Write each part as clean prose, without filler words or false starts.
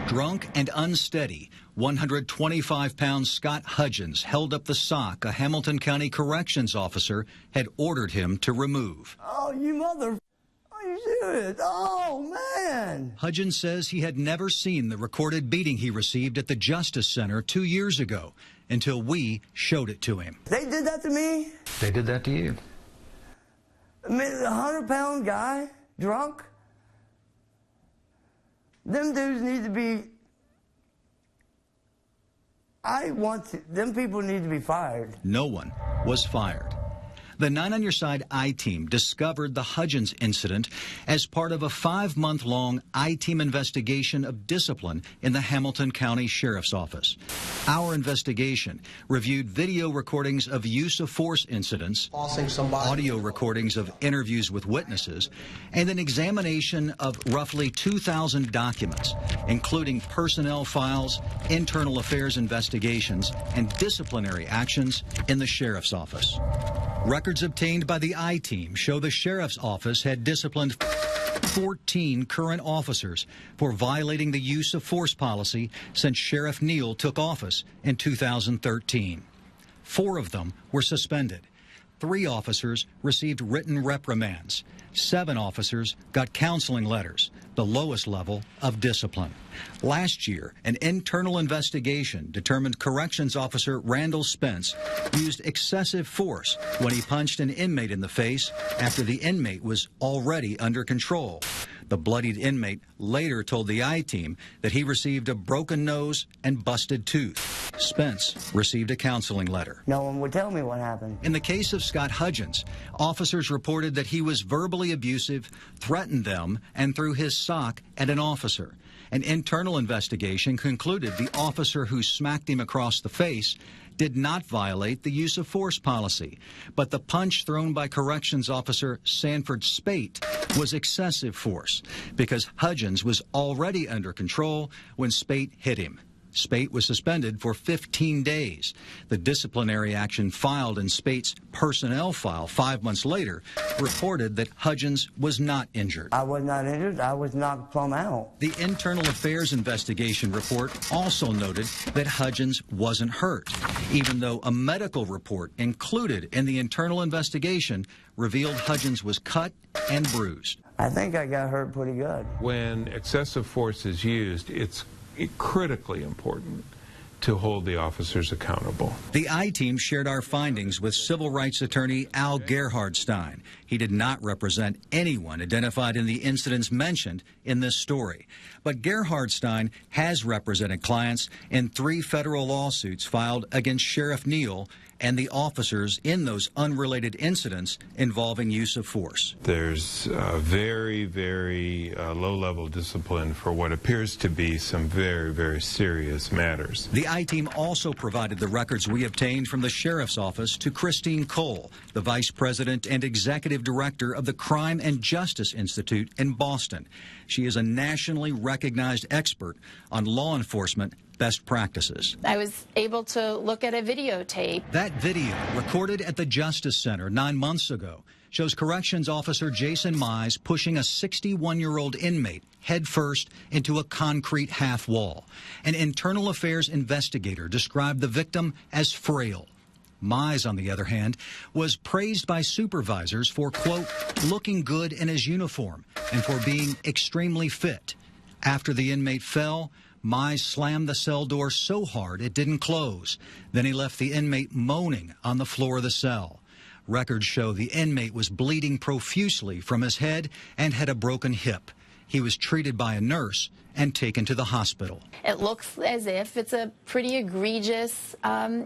Drunk and unsteady, 125-pound Scott Hudgens held up the sock a Hamilton County corrections officer had ordered him to remove. Oh, you mother... Are you serious? Oh, man! Hudgens says he had never seen the recorded beating he received at the Justice Center 2 years ago until we showed it to him. They did that to me? They did that to you? I mean, a 100-pound guy, drunk? Them dudes need to be... them people need to be fired. No one was fired. The 9 on Your Side I-Team discovered the Hudgens incident as part of a 5-month-long I-Team investigation of discipline in the Hamilton County Sheriff's Office. Our investigation reviewed video recordings of use of force incidents, audio recordings of interviews with witnesses, and an examination of roughly 2,000 documents, including personnel files, internal affairs investigations, and disciplinary actions in the Sheriff's Office. Records obtained by the I-Team show the Sheriff's Office had disciplined 14 current officers for violating the use of force policy since Sheriff Neal took office in 2013. 4 of them were suspended. 3 officers received written reprimands. 7 officers got counseling letters, the lowest level of discipline. Last year, an internal investigation determined Corrections Officer Randall Spence used excessive force when he punched an inmate in the face after the inmate was already under control. The bloodied inmate later told the I-Team that he received a broken nose and busted tooth. Spence received a counseling letter. No one would tell me what happened. In the case of Scott Hudgens, officers reported that he was verbally abusive, threatened them, and threw his sock at an officer. An internal investigation concluded the officer who smacked him across the face did not violate the use of force policy, but the punch thrown by Corrections Officer Sanford Spate was excessive force because Hudgens was already under control when Spate hit him. Spate was suspended for 15 days. The disciplinary action filed in Spate's personnel file 5 months later reported that Hudgens was not injured. I was not injured. I was knocked plumb out. The Internal Affairs investigation report also noted that Hudgens wasn't hurt, even though a medical report included in the internal investigation revealed Hudgens was cut and bruised. I think I got hurt pretty good. When excessive force is used, it's critically important to hold the officers accountable. The I-Team shared our findings with civil rights attorney Al Gerhardstein. He did not represent anyone identified in the incidents mentioned in this story. But Gerhardstein has represented clients in 3 federal lawsuits filed against Sheriff Neal and the officers in those unrelated incidents involving use of force. There's very, very low-level discipline for what appears to be some very, very serious matters. The I-Team also provided the records we obtained from the Sheriff's Office to Christine Cole, the Vice President and Executive Director of the Crime and Justice Institute in Boston. She is a nationally recognized expert on law enforcement best practices. I was able to look at a videotape. That video, recorded at the Justice Center 9 months ago, shows Corrections Officer Jason Mize pushing a 61-year-old inmate headfirst into a concrete half wall. An internal affairs investigator described the victim as frail. Mize, on the other hand, was praised by supervisors for, quote, looking good in his uniform and for being extremely fit. After the inmate fell, Mize slammed the cell door so hard it didn't close. Then he left the inmate moaning on the floor of the cell. Records show the inmate was bleeding profusely from his head and had a broken hip. He was treated by a nurse and taken to the hospital. It looks as if it's a pretty egregious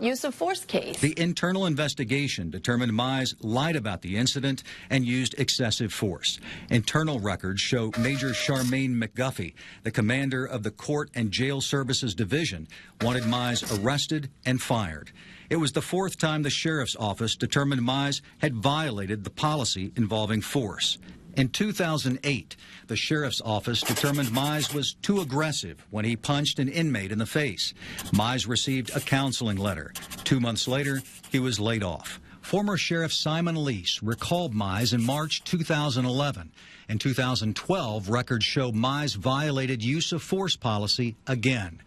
use of force case. The internal investigation determined Mize lied about the incident and used excessive force. Internal records show Major Charmaine McGuffey, the commander of the Court and Jail Services Division, wanted Mize arrested and fired. It was the 4th time the Sheriff's Office determined Mize had violated the policy involving force. In 2008, the Sheriff's Office determined Mize was too aggressive when he punched an inmate in the face. Mize received a counseling letter. 2 months later, he was laid off. Former Sheriff Simon Lease recalled Mize in March 2011. In 2012, records show Mize violated use of force policy again.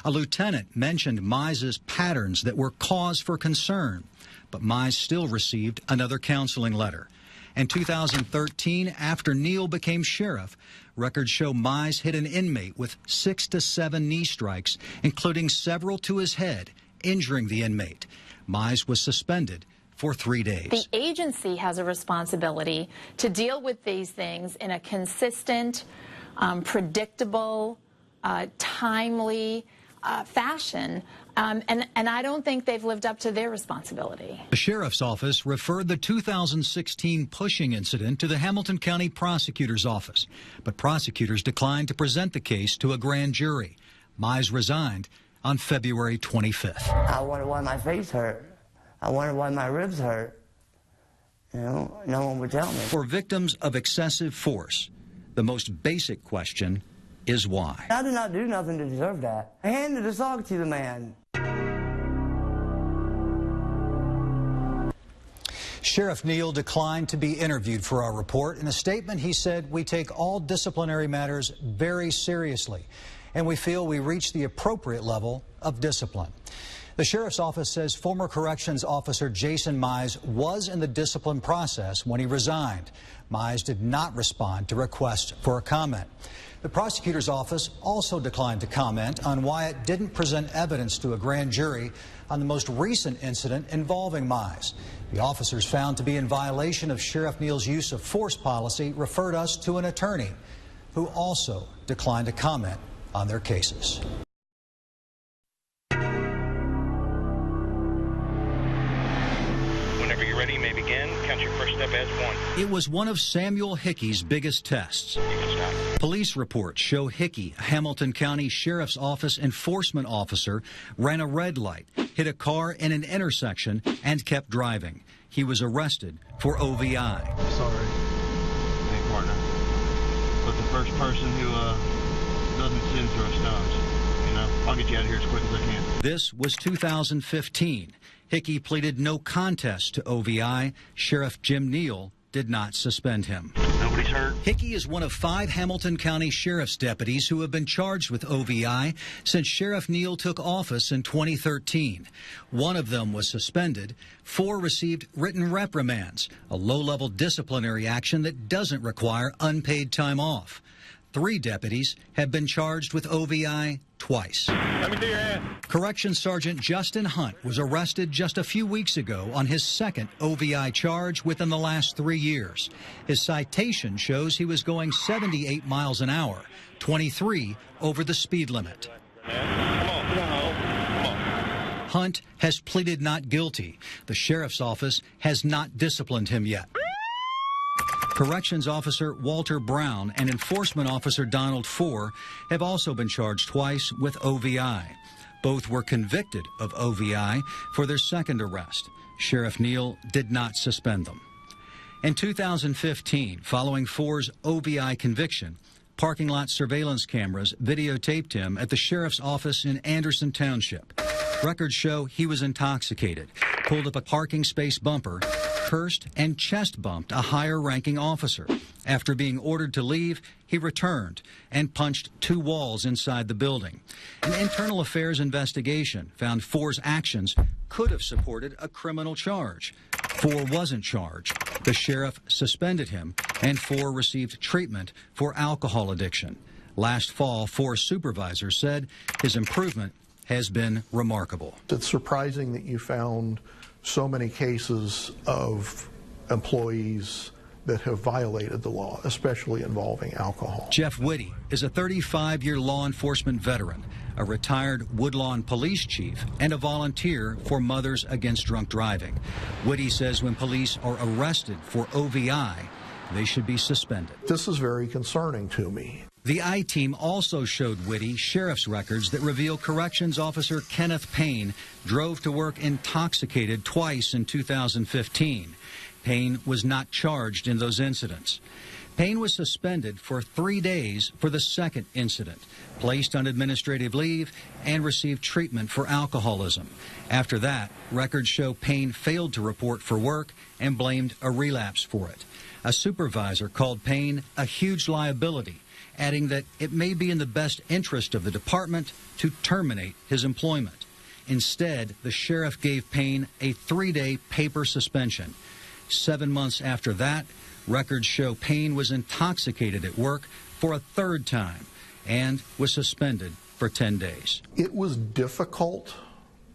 A lieutenant mentioned Mize's patterns that were cause for concern, but Mize still received another counseling letter. In 2013, after Neal became sheriff, records show Mize hit an inmate with 6 to 7 knee strikes, including several to his head, injuring the inmate. Mize was suspended for 3 days. The agency has a responsibility to deal with these things in a consistent, predictable, timely fashion, and I don't think they've lived up to their responsibility. The sheriff's office referred the 2016 pushing incident to the Hamilton County Prosecutor's Office, but prosecutors declined to present the case to a grand jury. Mize resigned on February 25th. I wonder why my face hurt. I wonder why my ribs hurt. You know, no one would tell me. For victims of excessive force, the most basic question is why. I did not do nothing to deserve that. I handed a sock to the man. Sheriff Neal declined to be interviewed for our report. In a statement, he said, "We take all disciplinary matters very seriously, and we feel we reach the appropriate level of discipline." The sheriff's office says former corrections officer Jason Mize was in the discipline process when he resigned. Mize did not respond to requests for a comment. The prosecutor's office also declined to comment on why it didn't present evidence to a grand jury on the most recent incident involving Mize. The officers found to be in violation of Sheriff Neal's use of force policy referred us to an attorney who also declined to comment on their cases. Whenever you're ready, you may begin. Count your first step as 1. It was one of Samuel Hickey's biggest tests. You can stop. Police reports show Hickey, a Hamilton County Sheriff's Office enforcement officer, ran a red light, hit a car in an intersection, and kept driving. He was arrested for OVI. Sorry. Hey, partner. But the first person who doesn't sin throw stones. You know, I'll get you out of here as quick as I can. This was 2015. Hickey pleaded no contest to OVI. Sheriff Jim Neal did not suspend him. Nobody's hurt. Hickey is one of 5 Hamilton County Sheriff's deputies who have been charged with OVI since Sheriff Neal took office in 2013. One of them was suspended. 4 received written reprimands, a low-level disciplinary action that doesn't require unpaid time off. 3 deputies have been charged with OVI twice. Let me do your hand. Corrections Sergeant Justin Hunt was arrested just a few weeks ago on his second OVI charge within the last 3 years. His citation shows he was going 78 miles an hour, 23 over the speed limit. Come on. Come on. Hunt has pleaded not guilty. The sheriff's office has not disciplined him yet. Corrections Officer Walter Brown and Enforcement Officer Donald Four have also been charged twice with OVI. Both were convicted of OVI for their second arrest. Sheriff Neal did not suspend them. In 2015, following Four's OVI conviction, parking lot surveillance cameras videotaped him at the sheriff's office in Anderson Township. Records show he was intoxicated, pulled up a parking space bumper, cursed and chest bumped a higher-ranking officer. After being ordered to leave, he returned and punched 2 walls inside the building. An internal affairs investigation found Four's actions could have supported a criminal charge. Four wasn't charged. The sheriff suspended him, and Four received treatment for alcohol addiction. Last fall, Four's supervisor said his improvement has been remarkable. It's surprising that you found so many cases of employees that have violated the law, especially involving alcohol. Jeff Whitty is a 35-year law enforcement veteran, a retired Woodlawn police chief, and a volunteer for Mothers Against Drunk Driving. Whitty says when police are arrested for OVI, they should be suspended. This is very concerning to me. The I-Team also showed Whitty sheriff's records that reveal Corrections Officer Kenneth Payne drove to work intoxicated twice in 2015. Payne was not charged in those incidents. Payne was suspended for 3 days for the second incident, placed on administrative leave, and received treatment for alcoholism. After that, records show Payne failed to report for work and blamed a relapse for it. A supervisor called Payne a huge liability, adding that it may be in the best interest of the department to terminate his employment. Instead, the sheriff gave Payne a 3-day paper suspension. 7 months after that, records show Payne was intoxicated at work for a third time and was suspended for 10 days. It was difficult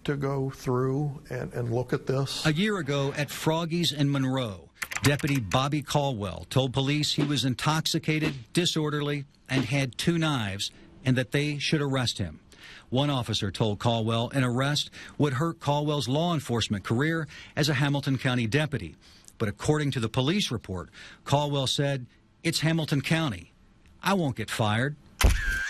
to go through and look at this. A year ago at Froggy's in Murrow, Deputy Bobby Caldwell told police he was intoxicated, disorderly, and had 2 knives, and that they should arrest him. One officer told Caldwell an arrest would hurt Caldwell's law enforcement career as a Hamilton County deputy. But according to the police report, Caldwell said, "It's Hamilton County. I won't get fired."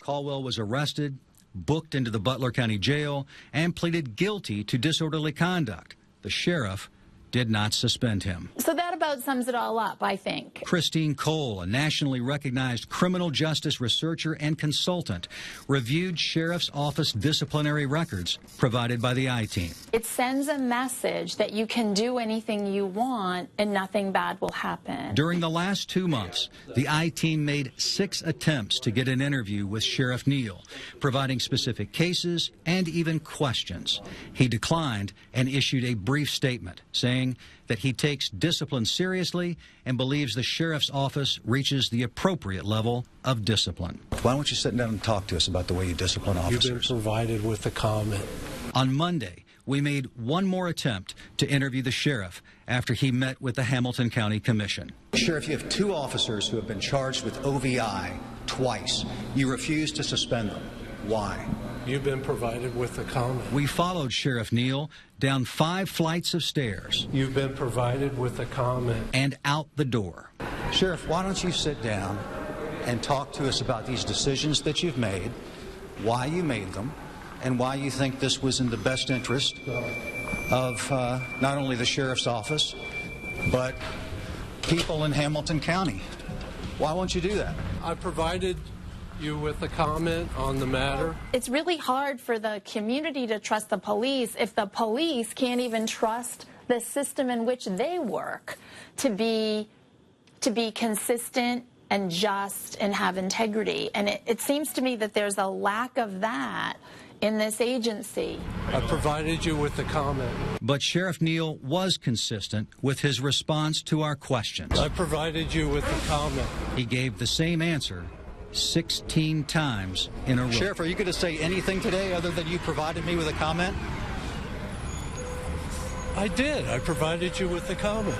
Caldwell was arrested, booked into the Butler County Jail, and pleaded guilty to disorderly conduct. The sheriff did not suspend him. So that about sums it all up, I think. Christine Cole, a nationally recognized criminal justice researcher and consultant, reviewed Sheriff's Office disciplinary records provided by the I-Team. It sends a message that you can do anything you want and nothing bad will happen. During the last 2 months, the I-Team made 6 attempts to get an interview with Sheriff Neal, providing specific cases and even questions. He declined and issued a brief statement saying that he takes discipline seriously and believes the sheriff's office reaches the appropriate level of discipline. Why don't you sit down and talk to us about the way you discipline officers? You've been provided with a comment. On Monday, we made one more attempt to interview the sheriff after he met with the Hamilton County Commission. Sheriff, you have 2 officers who have been charged with OVI twice. You refuse to suspend them. Why? You've been provided with a comment. We followed Sheriff Neal down 5 flights of stairs. You've been provided with a comment. And out the door. Sheriff, why don't you sit down and talk to us about these decisions that you've made, why you made them, and why you think this was in the best interest of not only the sheriff's office, but people in Hamilton County. Why won't you do that? I provided you with a comment on the matter. It's really hard for the community to trust the police if the police can't even trust the system in which they work to be consistent and just and have integrity. And it seems to me that there's a lack of that in this agency. I provided you with a comment. But Sheriff Neal was consistent with his response to our questions. I provided you with a comment. He gave the same answer 16 times in a row. Sheriff, are you going to say anything today other than you provided me with a comment? I did. I provided you with a comment.